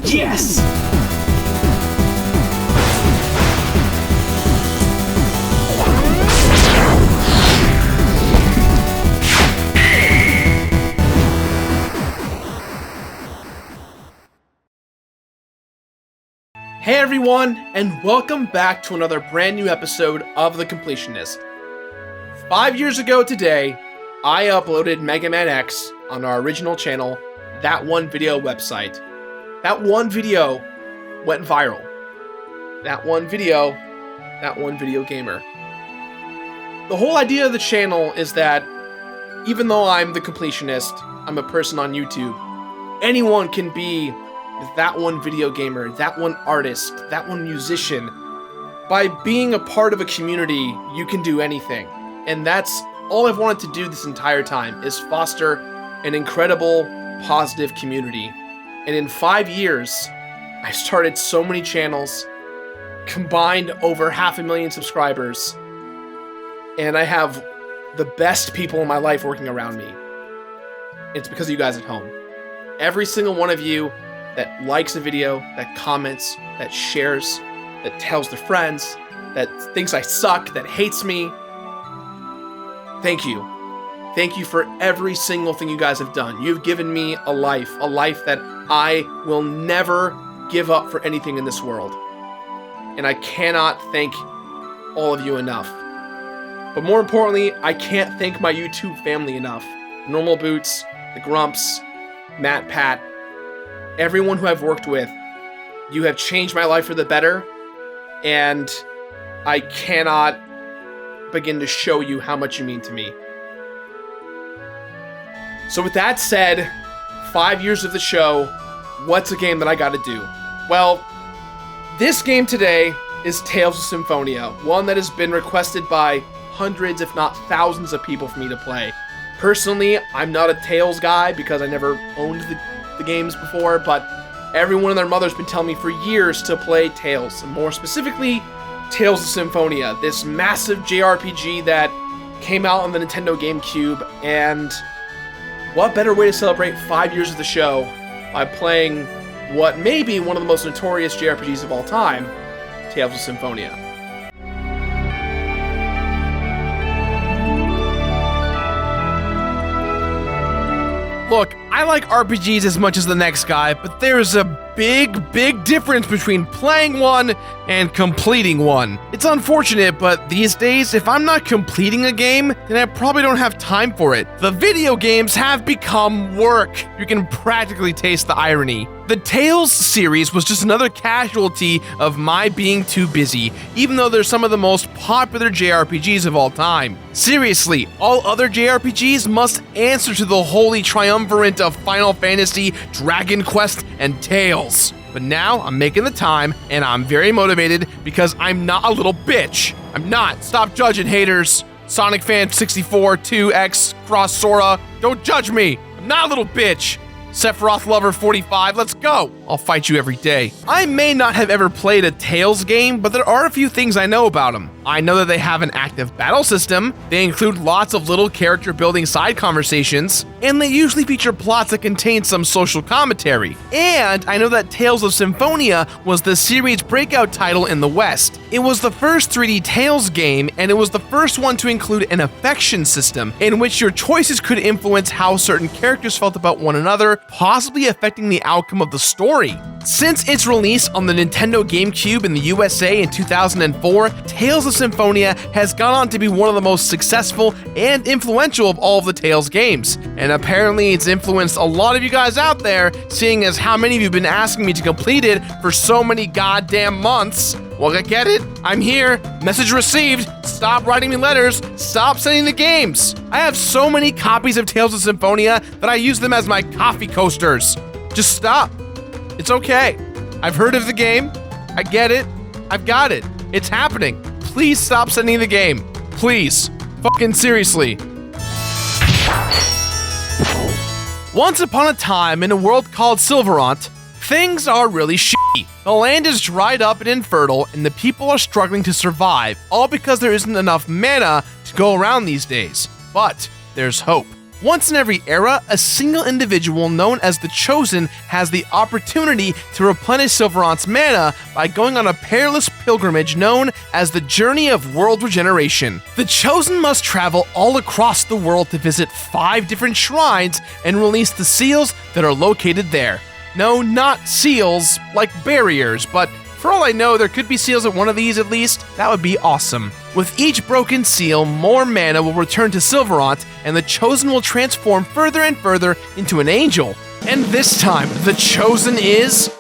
Yes! Hey everyone, and welcome back to another brand new episode of The Completionist. 5 years ago today, I uploaded Mega Man X on our original channel, That One Video website. That one video went viral. That one video gamer. The whole idea of the channel is that even though I'm the completionist, I'm a person on YouTube, anyone can be that one video gamer, that one artist, that one musician. By being a part of a community, you can do anything. And that's all I've wanted to do this entire time, is foster an incredible, positive community. And in 5 years, I started so many channels, combined over 500,000 subscribers, and I have the best people in my life working around me. It's because of you guys at home. Every single one of you that likes a video, that comments, that shares, that tells their friends, that thinks I suck, that hates me. Thank you. Thank you for every single thing you guys have done. You've given me a life that I will never give up for anything in this world. And I cannot thank all of you enough. But more importantly, I can't thank my YouTube family enough. Normal Boots, the Grumps, Matt, Pat, everyone who I've worked with. You have changed my life for the better, and I cannot begin to show you how much you mean to me. So with that said, 5 years of the show, what's a game that I gotta do? Well, this game today is Tales of Symphonia, one that has been requested by hundreds, if not thousands of people for me to play. Personally, I'm not a Tales guy because I never owned the games before, but everyone and their mother's been telling me for years to play Tales, and more specifically, Tales of Symphonia, this massive JRPG that came out on the Nintendo GameCube, and what better way to celebrate 5 years of the show by playing what may be one of the most notorious JRPGs of all time, Tales of Symphonia. Look, I like RPGs as much as the next guy, but there's a big difference between playing one and completing one. It's unfortunate, but these days, if I'm not completing a game, then I probably don't have time for it. The video games have become work. You can practically taste the irony. The Tales series was just another casualty of my being too busy, even though they're some of the most popular JRPGs of all time. Seriously, all other JRPGs must answer to the holy triumvirate of Final Fantasy, Dragon Quest, and Tales. But now I'm making the time, and I'm very motivated because I'm not a little bitch. I'm not. Stop judging, haters. Sonic Fan 64, 2X, Cross Sora. Don't judge me. I'm not a little bitch. Sephiroth Lover 45, let's go! I'll fight you every day. I may not have ever played a Tales game, but there are a few things I know about them. I know that they have an active battle system, they include lots of little character building side conversations, and they usually feature plots that contain some social commentary. And I know that Tales of Symphonia was the series' breakout title in the West. It was the first 3D Tales game, and it was the first one to include an affection system, in which your choices could influence how certain characters felt about one another, possibly affecting the outcome of the story. Since its release on the Nintendo GameCube in the USA in 2004, Tales of Symphonia has gone on to be one of the most successful and influential of all of the Tales games. And apparently it's influenced a lot of you guys out there, seeing as how many of you have been asking me to complete it for so many goddamn months. Well, I get it. I'm here. Message received. Stop writing me letters. Stop sending the games. I have so many copies of Tales of Symphonia that I use them as my coffee coasters. Just stop. It's okay. I've heard of the game. I get it. I've got it. It's happening. Please stop sending the game. Please. Fucking seriously. Once upon a time in a world called Silverant, things are really shitty. The land is dried up and infertile, and the people are struggling to survive, all because there isn't enough mana to go around these days. But there's hope. Once in every era, a single individual known as the Chosen has the opportunity to replenish Silverant's mana by going on a perilous pilgrimage known as the Journey of World Regeneration. The Chosen must travel all across the world to visit 5 different shrines and release the seals that are located there. No, not seals, like barriers, but for all I know, there could be seals at one of these at least. That would be awesome. With each broken seal, more mana will return to Silverant, and the Chosen will transform further and further into an angel. And this time, the Chosen is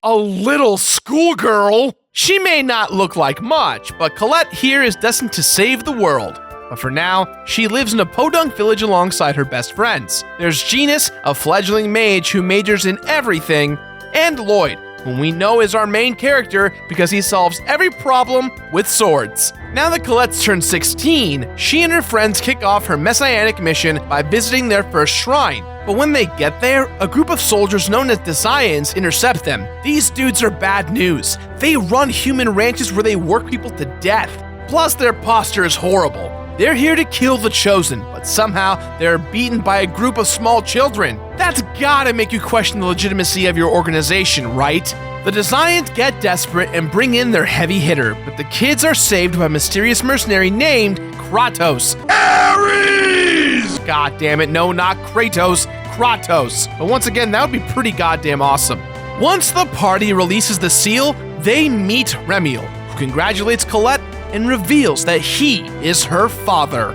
a little schoolgirl. She may not look like much, but Colette here is destined to save the world. But for now, she lives in a podunk village alongside her best friends. There's Genus, a fledgling mage who majors in everything, and Lloyd, whom we know is our main character because he solves every problem with swords. Now that Colette's turned 16, she and her friends kick off her messianic mission by visiting their first shrine. But when they get there, a group of soldiers known as Desians intercept them. These dudes are bad news. They run human ranches where they work people to death. Plus, their posture is horrible. They're here to kill the Chosen, but somehow they're beaten by a group of small children. That's gotta make you question the legitimacy of your organization, right? The Desians get desperate and bring in their heavy hitter, but the kids are saved by a mysterious mercenary named Kratos. Ares! God damn it, no, not Kratos, Kratos. But once again, that would be pretty goddamn awesome. Once the party releases the seal, they meet Remiel, who congratulates Colette and reveals that he is her father.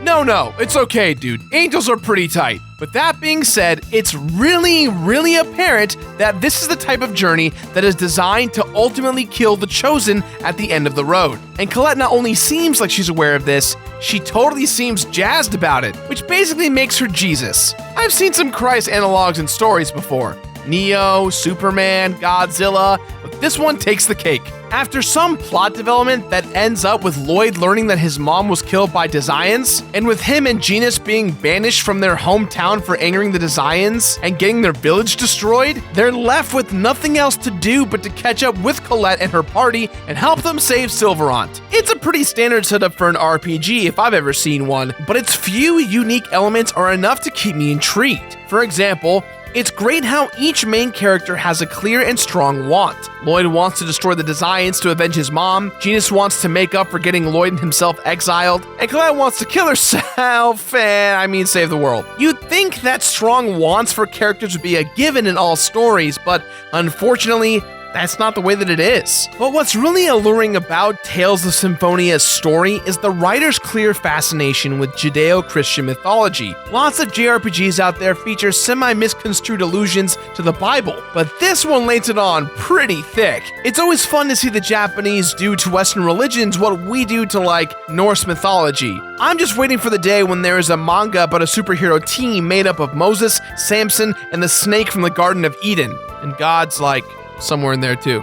No, it's okay, dude. Angels are pretty tight. But that being said, it's really apparent that this is the type of journey that is designed to ultimately kill the Chosen at the end of the road. And Colette not only seems like she's aware of this, she totally seems jazzed about it, which basically makes her Jesus. I've seen some Christ analogs in stories before. Neo, Superman, Godzilla, but this one takes the cake. After some plot development that ends up with Lloyd learning that his mom was killed by Desians, and with him and Genus being banished from their hometown for angering the Desians and getting their village destroyed, they're left with nothing else to do but to catch up with Colette and her party and help them save Silverant. It's a pretty standard setup for an RPG if I've ever seen one, but its few unique elements are enough to keep me intrigued. For example, it's great how each main character has a clear and strong want. Lloyd wants to destroy the Desians to avenge his mom, Genus wants to make up for getting Lloyd and himself exiled, and Colette wants to kill herself and, save the world. You'd think that strong wants for characters would be a given in all stories, but unfortunately, that's not the way that it is. But what's really alluring about Tales of Symphonia's story is the writer's clear fascination with Judeo-Christian mythology. Lots of JRPGs out there feature semi-misconstrued allusions to the Bible, but this one lays it on pretty thick. It's always fun to see the Japanese do to Western religions what we do to, Norse mythology. I'm just waiting for the day when there is a manga about a superhero team made up of Moses, Samson, and the snake from the Garden of Eden. And God's somewhere in there too.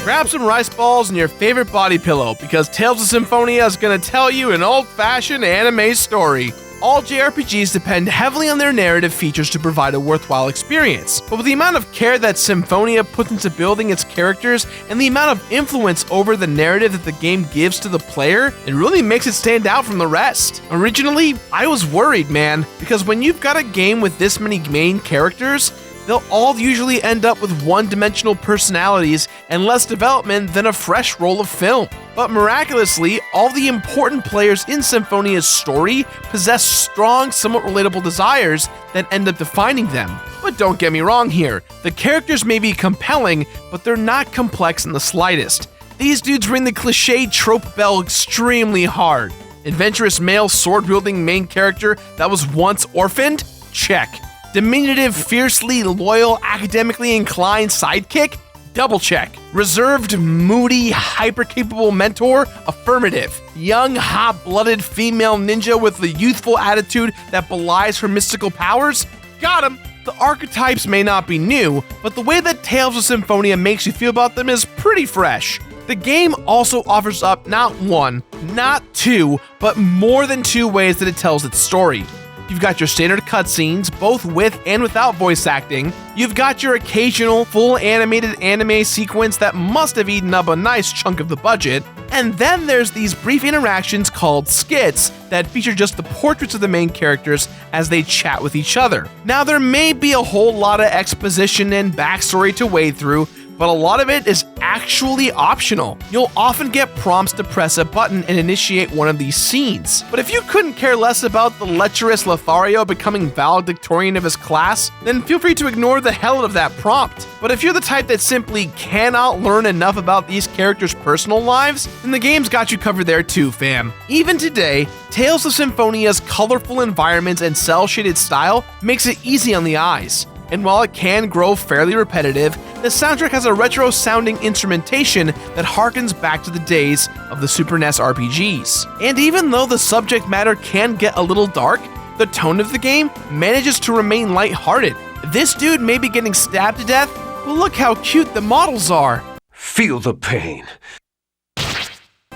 Grab some rice balls and your favorite body pillow because Tales of Symphonia is going to tell you an old-fashioned anime story. all JRPGs depend heavily on their narrative features to provide a worthwhile experience. But with the amount of care that Symphonia puts into building its characters and the amount of influence over the narrative that the game gives to the player, it really makes it stand out from the rest. Originally, I was worried, man, because when you've got a game with this many main characters, they'll all usually end up with one-dimensional personalities and less development than a fresh roll of film. But miraculously, all the important players in Symphonia's story possess strong, somewhat relatable desires that end up defining them. But don't get me wrong here, the characters may be compelling, but they're not complex in the slightest. These dudes ring the cliché trope bell extremely hard. Adventurous male sword-wielding main character that was once orphaned? Check. Diminutive, fiercely loyal, academically inclined sidekick? Double check. Reserved, moody, hyper-capable mentor? Affirmative. Young, hot-blooded female ninja with the youthful attitude that belies her mystical powers? Got him! The archetypes may not be new, but the way that Tales of Symphonia makes you feel about them is pretty fresh. The game also offers up not one, not two, but more than two ways that it tells its story. You've got your standard cutscenes, both with and without voice acting. You've got your occasional full animated anime sequence that must have eaten up a nice chunk of the budget. And then there's these brief interactions called skits that feature just the portraits of the main characters as they chat with each other. Now, there may be a whole lot of exposition and backstory to wade through, but a lot of it is actually optional. You'll often get prompts to press a button and initiate one of these scenes. But if you couldn't care less about the lecherous Lothario becoming valedictorian of his class, then feel free to ignore the hell out of that prompt. But if you're the type that simply cannot learn enough about these characters' personal lives, then the game's got you covered there too, fam. Even today, Tales of Symphonia's colorful environments and cel-shaded style makes it easy on the eyes. And while it can grow fairly repetitive, the soundtrack has a retro-sounding instrumentation that harkens back to the days of the Super NES RPGs. And even though the subject matter can get a little dark, the tone of the game manages to remain lighthearted. This dude may be getting stabbed to death, but look how cute the models are. Feel the pain.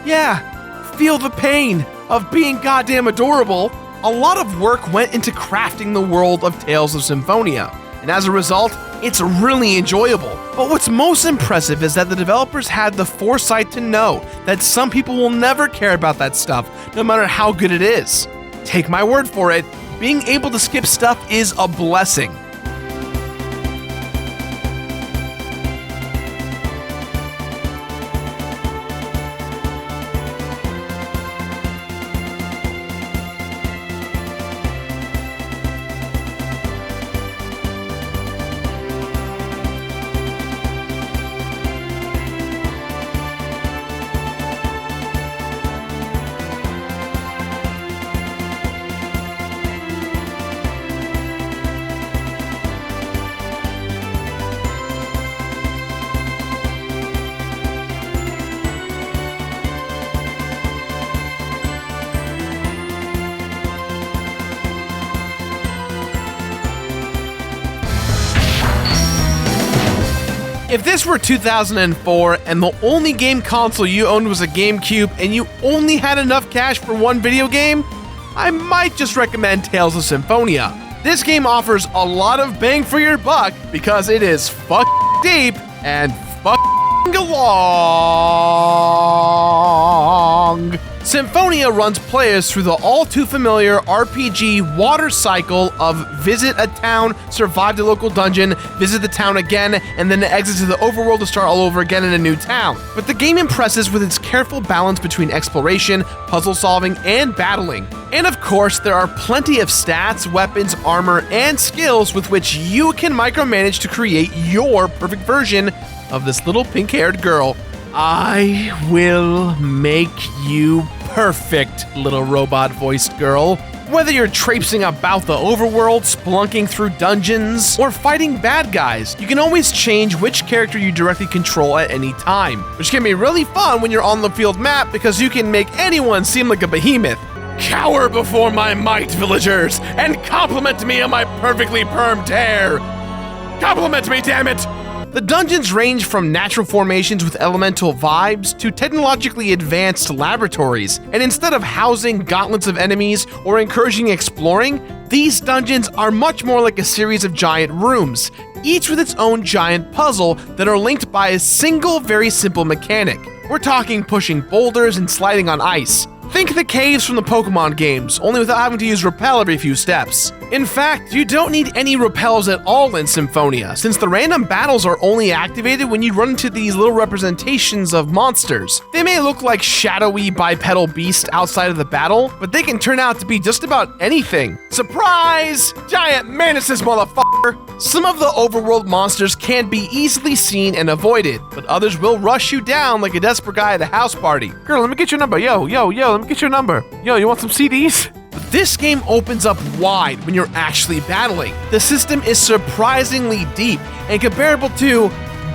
Yeah, feel the pain of being goddamn adorable. A lot of work went into crafting the world of Tales of Symphonia, and as a result, it's really enjoyable. But what's most impressive is that the developers had the foresight to know that some people will never care about that stuff, no matter how good it is. Take my word for it, being able to skip stuff is a blessing. If this were 2004 and the only game console you owned was a GameCube and you only had enough cash for one video game, I might just recommend Tales of Symphonia. This game offers a lot of bang for your buck because it is deep and long. Symphonia runs players through the all-too-familiar RPG water cycle of visit a town, survive the local dungeon, visit the town again, and then exit to the overworld to start all over again in a new town. But the game impresses with its careful balance between exploration, puzzle solving, and battling. And of course, there are plenty of stats, weapons, armor, and skills with which you can micromanage to create your perfect version of this little pink-haired girl. I will make you perfect, little robot-voiced girl. Whether you're traipsing about the overworld, splunking through dungeons, or fighting bad guys, you can always change which character you directly control at any time, which can be really fun when you're on the field map because you can make anyone seem like a behemoth. Cower before my might, villagers, and compliment me on my perfectly permed hair! Compliment me, damn it! The dungeons range from natural formations with elemental vibes to technologically advanced laboratories, and instead of housing gauntlets of enemies or encouraging exploring, these dungeons are much more like a series of giant rooms, each with its own giant puzzle that are linked by a single very simple mechanic. We're talking pushing boulders and sliding on ice. Think the caves from the Pokemon games, only without having to use repel every few steps. In fact, you don't need any repels at all in Symphonia, since the random battles are only activated when you run into these little representations of monsters. They may look like shadowy bipedal beasts outside of the battle, but they can turn out to be just about anything. Surprise! Giant Mantises, motherfucker! Some of the overworld monsters can be easily seen and avoided, but others will rush you down like a desperate guy at a house party. Girl, let me get your number. Yo, let me get your number. Yo, you want some CDs? But this game opens up wide when you're actually battling. The system is surprisingly deep and comparable to,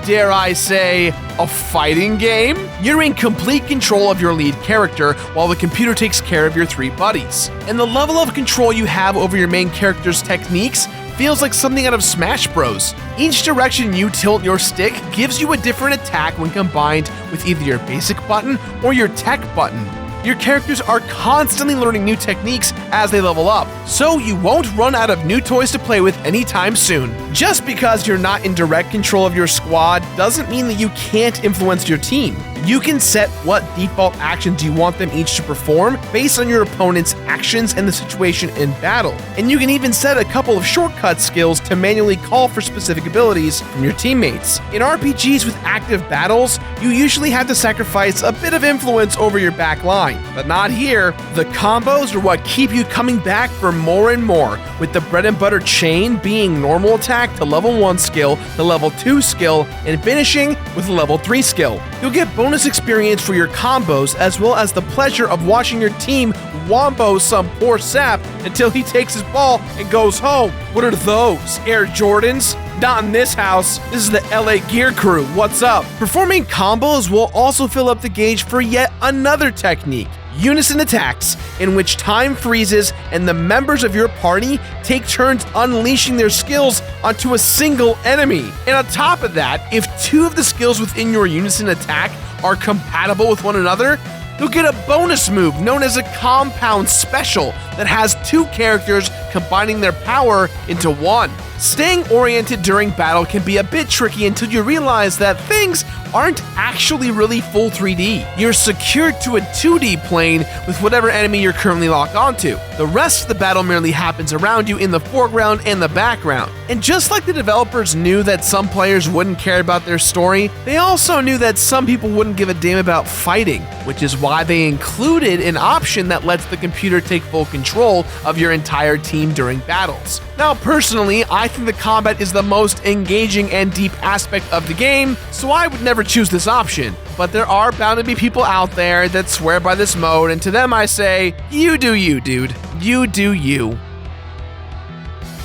dare I say, a fighting game? You're in complete control of your lead character while the computer takes care of your three buddies. And the level of control you have over your main character's techniques feels like something out of Smash Bros. Each direction you tilt your stick gives you a different attack when combined with either your basic button or your tech button. Your characters are constantly learning new techniques as they level up, so you won't run out of new toys to play with anytime soon. Just because you're not in direct control of your squad doesn't mean that you can't influence your team. You can set what default actions you want them each to perform based on your opponent's actions and the situation in battle. And you can even set a couple of shortcut skills to manually call for specific abilities from your teammates. In RPGs with active battles, you usually have to sacrifice a bit of influence over your back line. But not here. The combos are what keep you coming back for more and more, with the bread and butter chain being normal attack to level 1 skill, to level 2 skill, and finishing with a level 3 skill. You'll get bonus experience for your combos, as well as the pleasure of watching your team wombo some poor sap until he takes his ball and goes home. What are those? Air Jordans? Not in this house. This is the LA Gear Crew. What's up? Performing combos will also fill up the gauge for yet another technique. Unison attacks, in which time freezes and the members of your party take turns unleashing their skills onto a single enemy. And on top of that, if two of the skills within your unison attack are compatible with one another, you'll get a bonus move known as a compound special that has two characters combining their power into one. Staying oriented during battle can be a bit tricky until you realize that things aren't actually really full 3D. You're secured to a 2D plane with whatever enemy you're currently locked onto. The rest of the battle merely happens around you in the foreground and the background. And just like the developers knew that some players wouldn't care about their story, they also knew that some people wouldn't give a damn about fighting, which is why they included an option that lets the computer take full control of your entire team during battles. Now, personally, I think the combat is the most engaging and deep aspect of the game, so I would never choose this option. But there are bound to be people out there that swear by this mode, and to them I say, you do you, dude. You do you.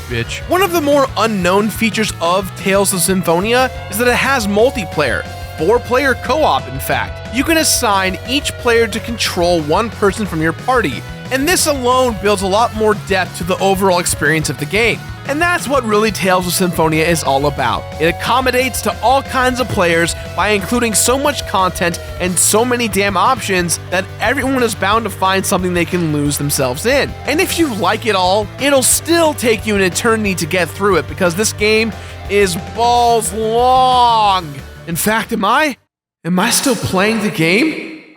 Bitch. One of the more unknown features of Tales of Symphonia is that it has multiplayer. 4-player co-op, in fact. You can assign each player to control one person from your party, and this alone builds a lot more depth to the overall experience of the game. And that's what really Tales of Symphonia is all about. It accommodates to all kinds of players by including so much content and so many damn options that everyone is bound to find something they can lose themselves in. And if you like it all, it'll still take you an eternity to get through it because this game is balls long. In fact, am I still playing the game?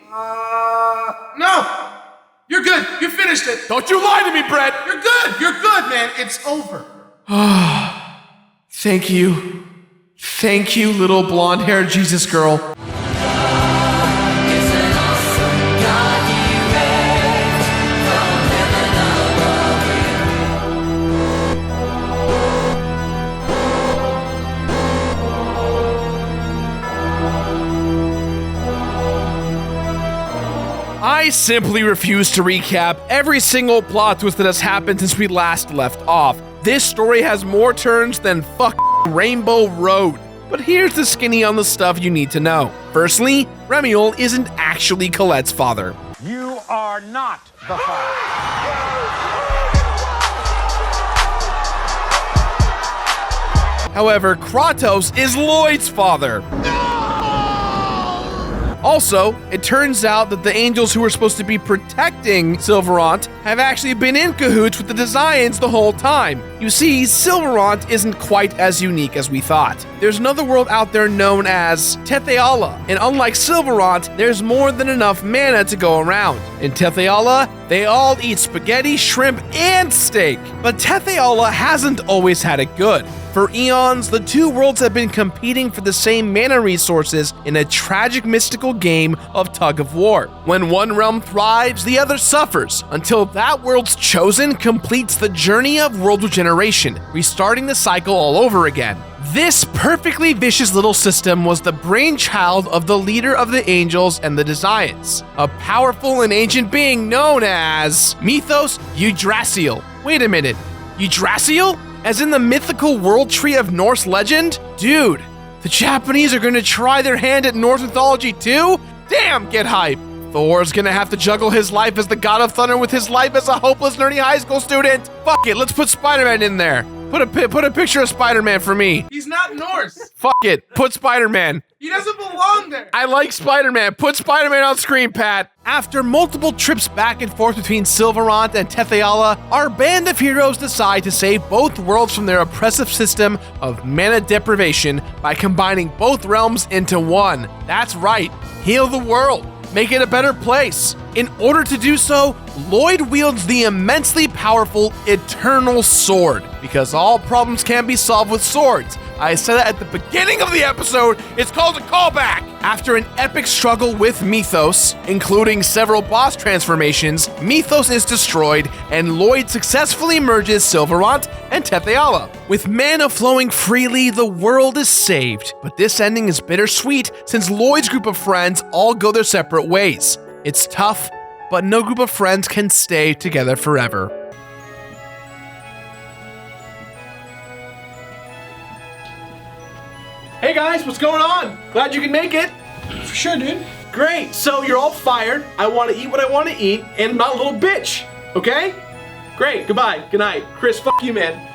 No. You're good. You finished it. Don't you lie to me, Brett. You're good. You're good, man. It's over. Thank you. Thank you, little blonde-haired Jesus girl. I simply refuse to recap every single plot twist that has happened since we last left off. This story has more turns than Rainbow Road. But here's the skinny on the stuff you need to know. Firstly, Remiel isn't actually Colette's father. You are not the father. However, Kratos is Lloyd's father. Also, it turns out that the angels who were supposed to be protecting Sylvarant have actually been in cahoots with the Desians the whole time. You see, Sylvarant isn't quite as unique as we thought. There's another world out there known as Tetheala, and unlike Sylvarant, there's more than enough mana to go around. In Tetheala, they all eat spaghetti, shrimp, and steak. But Tetheala hasn't always had it good. For eons, the two worlds have been competing for the same mana resources in a tragic mystical game of tug of war. When one realm thrives, the other suffers, until that world's chosen completes the journey of world regeneration, restarting the cycle all over again. This perfectly vicious little system was the brainchild of the leader of the angels and the Desians, a powerful and ancient being known as Mythos Yggdrasil. Wait a minute, Yggdrasil? As in the mythical world tree of Norse legend? Dude, the Japanese are gonna try their hand at Norse mythology too? Damn, get hype! Thor's gonna have to juggle his life as the god of thunder with his life as a hopeless, nerdy high school student. Fuck it, let's put Spider-Man in there. Put a picture of Spider-Man for me. He's not Norse. Fuck it, put Spider-Man. He doesn't belong there. I like Spider-Man. Put Spider-Man on screen, Pat. After multiple trips back and forth between Sylvarant and Tetheala, our band of heroes decide to save both worlds from their oppressive system of mana deprivation by combining both realms into one. That's right, heal the world. Make it a better place. In order to do so, Lloyd wields the immensely powerful Eternal Sword, because all problems can be solved with swords. I said that at the beginning of the episode. It's called a callback. After an epic struggle with Mythos, including several boss transformations, Mythos is destroyed and Lloyd successfully merges Sylvarant and Tetheala. With mana flowing freely, the world is saved. But this ending is bittersweet since Lloyd's group of friends all go their separate ways. It's tough, but no group of friends can stay together forever. Hey guys, what's going on? Glad you can make it. For sure, dude. Great, so you're all fired. I want to eat what I want to eat, and I'm not a little bitch, okay? Great, goodbye, good night. Chris, fuck you, man.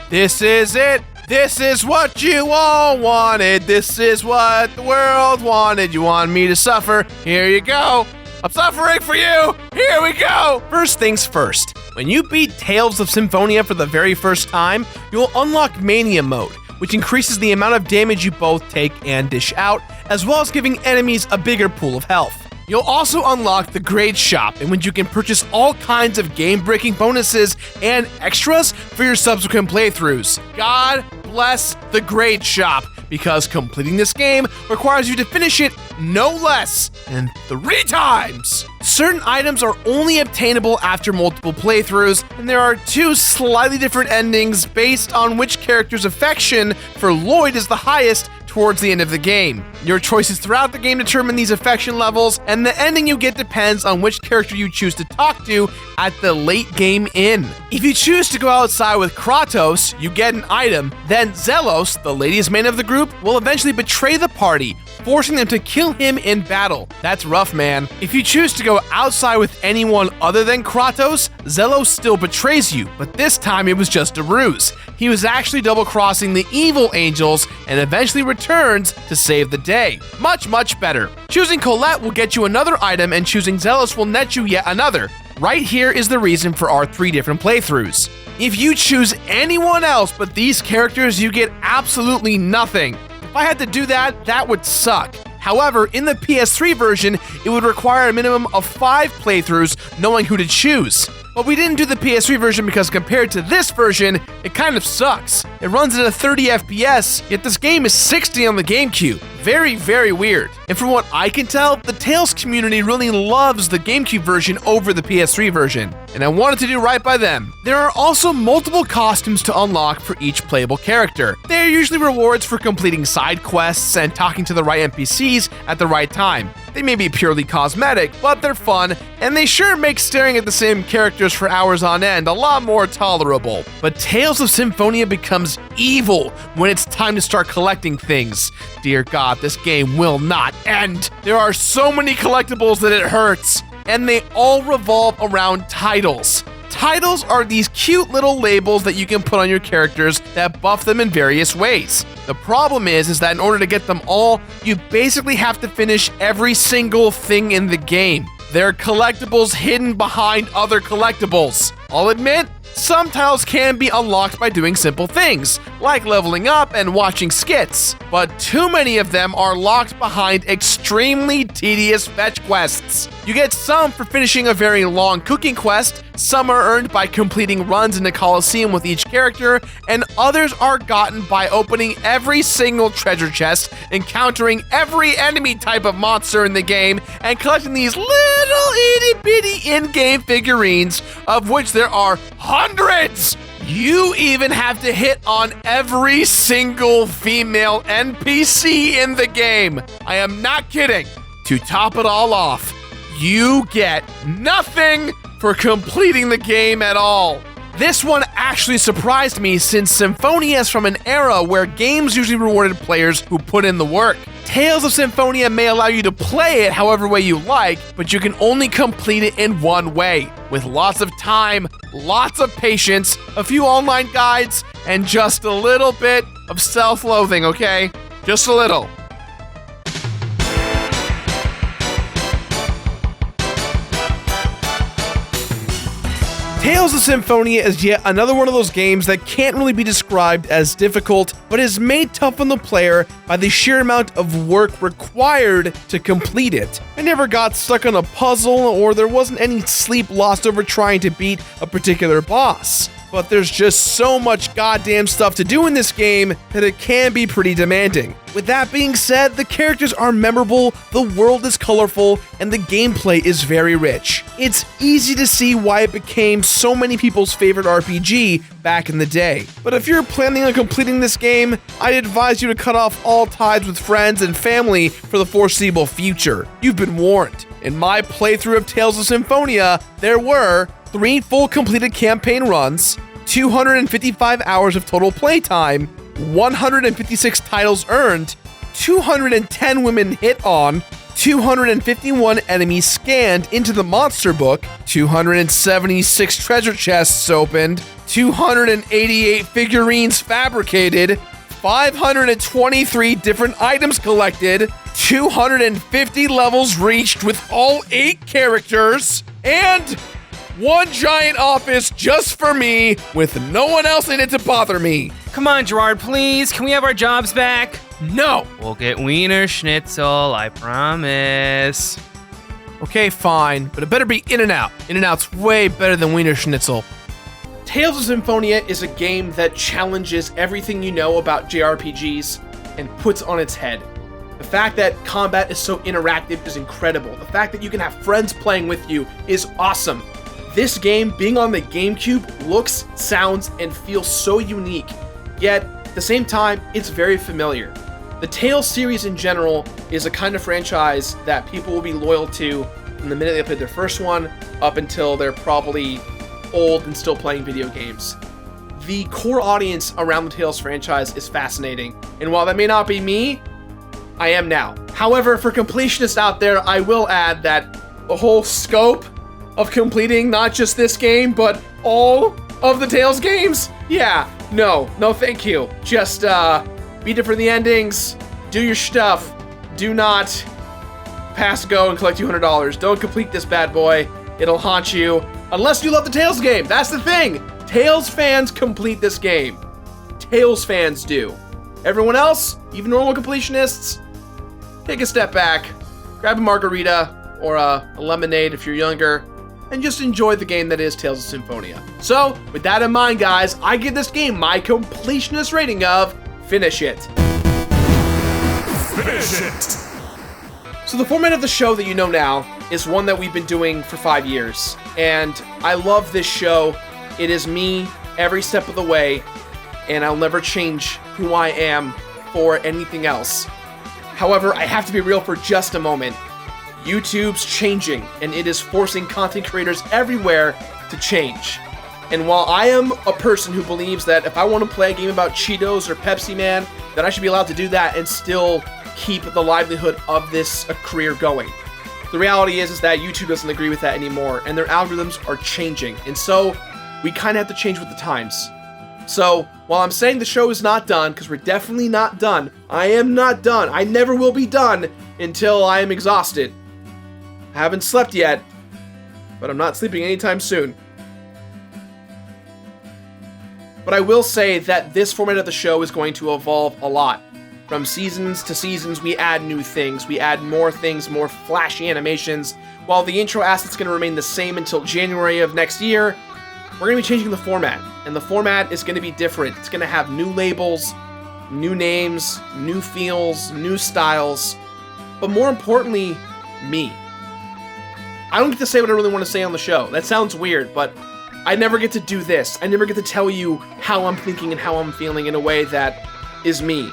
This is it. This is what you all wanted. This is what the world wanted. You want me to suffer? Here you go. I'm suffering for you. Here we go. First things first. When you beat Tales of Symphonia for the very first time, you'll unlock Mania Mode, which increases the amount of damage you both take and dish out, as well as giving enemies a bigger pool of health. You'll also unlock the Grade Shop, in which you can purchase all kinds of game-breaking bonuses and extras for your subsequent playthroughs. God bless the Grade Shop, because completing this game requires you to finish it no less than 3 times. Certain items are only obtainable after multiple playthroughs, and there are 2 slightly different endings based on which character's affection for Lloyd is the highest towards the end of the game. Your choices throughout the game determine these affection levels, and the ending you get depends on which character you choose to talk to at the late game in. If you choose to go outside with Kratos, you get an item, then Zelos, the ladies' man of the group, will eventually betray the party, forcing them to kill him in battle. That's rough, man. If you choose to go outside with anyone other than Kratos, Zelos still betrays you, but this time it was just a ruse. He was actually double-crossing the evil angels and eventually returns to save the day. Much, much better. Choosing Colette will get you another item, and choosing Zelos will net you yet another. Right here is the reason for our 3 different playthroughs. If you choose anyone else but these characters, you get absolutely nothing. If I had to do that, that would suck. However, in the PS3 version, it would require a minimum of 5 playthroughs knowing who to choose. But we didn't do the PS3 version because compared to this version, it kind of sucks. It runs at a 30 FPS, yet this game is 60 on the GameCube. Very, very weird. And from what I can tell, the Tales community really loves the GameCube version over the PS3 version, and I wanted to do right by them. There are also multiple costumes to unlock for each playable character. They are usually rewards for completing side quests and talking to the right NPCs at the right time. They may be purely cosmetic, but they're fun, and they sure make staring at the same characters for hours on end a lot more tolerable. But Tales of Symphonia becomes evil when it's time to start collecting things. Dear God, this game will not end. There are so many collectibles that it hurts, and they all revolve around titles. Titles are these cute little labels that you can put on your characters that buff them in various ways. The problem is that in order to get them all, you basically have to finish every single thing in the game. There are collectibles hidden behind other collectibles. I'll admit, some titles can be unlocked by doing simple things, like leveling up and watching skits, but too many of them are locked behind extremely tedious fetch quests. You get some for finishing a very long cooking quest, some are earned by completing runs in the Coliseum with each character, and others are gotten by opening every single treasure chest, encountering every enemy type of monster in the game, and collecting these little itty-bitty in-game figurines, of which there are hundreds! You even have to hit on every single female NPC in the game. I am not kidding. To top it all off, you get nothing for completing the game at all. This one actually surprised me since Symphonia is from an era where games usually rewarded players who put in the work. Tales of Symphonia may allow you to play it however way you like, but you can only complete it in one way, with lots of time, lots of patience, a few online guides, and just a little bit of self-loathing, okay? Just a little. Tales of Symphonia is yet another one of those games that can't really be described as difficult, but is made tough on the player by the sheer amount of work required to complete it. I never got stuck on a puzzle, or there wasn't any sleep lost over trying to beat a particular boss. But there's just so much goddamn stuff to do in this game that it can be pretty demanding. With that being said, the characters are memorable, the world is colorful, and the gameplay is very rich. It's easy to see why it became so many people's favorite RPG back in the day. But if you're planning on completing this game, I'd advise you to cut off all ties with friends and family for the foreseeable future. You've been warned. In my playthrough of Tales of Symphonia, there were 3 full completed campaign runs, 255 hours of total playtime, 156 titles earned, 210 women hit on, 251 enemies scanned into the monster book, 276 treasure chests opened, 288 figurines fabricated, 523 different items collected, 250 levels reached with all 8 characters, and 1 giant office just for me with no one else in it to bother me. Come on, Gerard, please. Can we have our jobs back? No. We'll get Wiener Schnitzel, I promise. Okay, fine, but it better be In-N-Out. In-N-Out's way better than Wiener Schnitzel. Tales of Symphonia is a game that challenges everything you know about JRPGs and puts on its head. The fact that combat is so interactive is incredible. The fact that you can have friends playing with you is awesome. This game, being on the GameCube, looks, sounds, and feels so unique, yet at the same time, it's very familiar. The Tales series in general is a kind of franchise that people will be loyal to from the minute they played their first one up until they're probably old and still playing video games. The core audience around the Tales franchise is fascinating, and while that may not be me, I am now. However, for completionists out there, I will add that the whole scope of completing not just this game, but all of the Tales games? Yeah, no thank you. Just be different in the endings, do your stuff, do not pass go and collect $200. Don't complete this bad boy, it'll haunt you. Unless you love the Tales game, that's the thing. Tales fans complete this game. Tales fans do. Everyone else, even normal completionists, take a step back, grab a margarita or a lemonade if you're younger, and just enjoy the game that is Tales of Symphonia. So, with that in mind, guys, I give this game my completionist rating of finish it. Finish it! So the format of the show that you know now is one that we've been doing for 5 years, and I love this show. It is me every step of the way, and I'll never change who I am for anything else. However, I have to be real for just a moment. YouTube's changing, and it is forcing content creators everywhere to change. And while I am a person who believes that if I want to play a game about Cheetos or Pepsi Man, then I should be allowed to do that and still keep the livelihood of this career going. The reality is that YouTube doesn't agree with that anymore, and their algorithms are changing, and so we kind of have to change with the times. So, while I'm saying the show is not done, because we're definitely not done, I am not done. I never will be done until I am exhausted. I haven't slept yet, but I'm not sleeping anytime soon. But I will say that this format of the show is going to evolve a lot. From seasons to seasons, we add new things. We add more things, more flashy animations. While the intro asset's going to remain the same until January of next year, we're going to be changing the format. And the format is going to be different. It's going to have new labels, new names, new feels, new styles. But more importantly, me. I don't get to say what I really want to say on the show. That sounds weird, but I never get to do this. I never get to tell you how I'm thinking and how I'm feeling in a way that is me.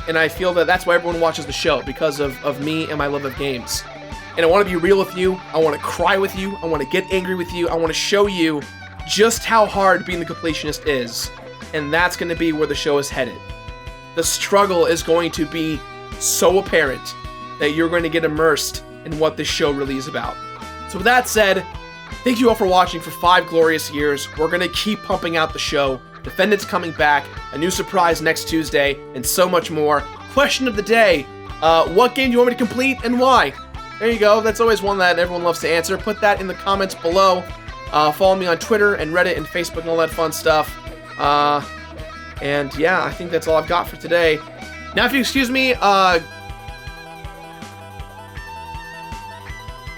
And I feel that that's why everyone watches the show, because of me and my love of games. And I want to be real with you. I want to cry with you. I want to get angry with you. I want to show you just how hard being the completionist is. And that's going to be where the show is headed. The struggle is going to be so apparent that you're going to get immersed in what this show really is about. So with that said, thank you all for watching for 5 glorious years. We're going to keep pumping out the show. Defendant's coming back, a new surprise next Tuesday, and so much more. Question of the day, what game do you want me to complete and why? There you go, that's always one that everyone loves to answer. Put that in the comments below. Follow me on Twitter and Reddit and Facebook and all that fun stuff. And yeah, I think that's all I've got for today. Now if you excuse me,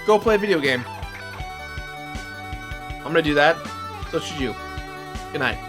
go play a video game. I'm gonna do that, so should you. Good night.